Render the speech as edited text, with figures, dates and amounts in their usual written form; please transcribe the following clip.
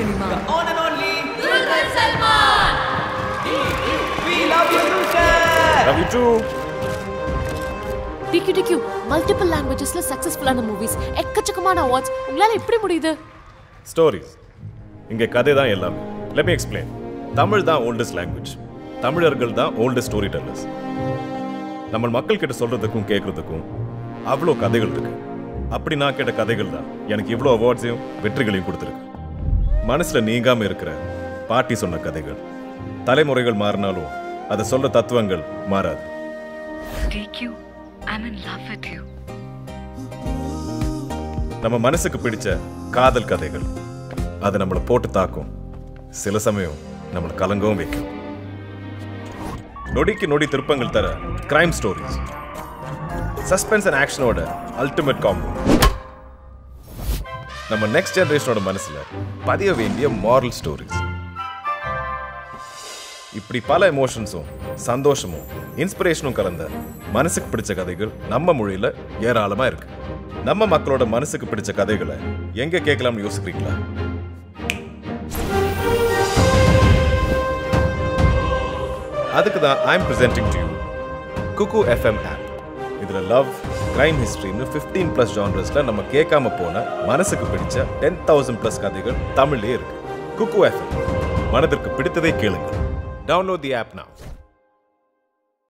cinema. The on and only Dulquer Salman. We love you, Dulquer. Love you too. DQ multiple languagesல சக்சஸ்ஃபுல்லான movies எக்கச்சக்கமான awards உங்களால எப்படி முடியுது? ஸ்டோரிஸ். இங்க கதை தான் எல்லாமே. Let me explain. தமிழ் தான் oldest language. தமிழர்கள் தான் oldest storytellers. நம்ம மக்கள் கிட்ட சொல்றதுக்கும் கேட்கறதுக்கும் அவ்வளோ கதைகள் இருக்கு. அப்படி நான் கேட்ட கதைகள் தான் எனக்கு இவ்வளோ அவார்ட்ஸையும் வெற்றிகளையும் கொடுத்துருக்கு. மனசுல நீங்காம இருக்கிற பாட்டி சொன்ன கதைகள். தலைமுறைகள் மாறினாலும் அதை சொல்ற தத்துவங்கள் மாறாது. DQ, I'm in love with you. நம்ம மனசுக்கு பிடிச்ச காதல் கதைகள் அது நம்மளை போட்டு தாக்கும். சில சமயம் நம்மளை கலங்கவும் வைக்கும். நொடிக்கு நொடி திருப்பங்கள் தர கிரைம் ஸ்டோரிஸ். சஸ்பென்ஸ் அண்ட் ஆக்ஷனோட அல்டிமேட் காம்போ. நம்ம நெக்ஸ்ட் ஜெனரேஷனோட மனசுல பதிய வேண்டிய மாரல் ஸ்டோரிஸ். இப்படி பல எமோஷன்ஸும் சந்தோஷமும் இன்ஸ்பிரேஷனும் கலந்த மனசுக்கு பிடிச்ச கதைகள் நம்ம மொழியில ஏராளமா இருக்கு. நம்ம மக்களோட மனசுக்கு பிடிச்ச கதைகளை எங்க கேட்கலாம்னு யோசிக்கிறீங்களா? அதுக்கு தான் I am presenting to you Kuku FM app. இதுல லவ், கிரைம் ஹிஸ்டரின்னு 15+ ஜானர்ஸ்ல நம்ம கேட்காம போன மனசுக்கு பிடிச்ச 10,000+ கதைகள் தமிழ்லயே இருக்கு. குக்கு FM, மனதிற்கு பிடித்ததை கேளுங்க. Download the app now.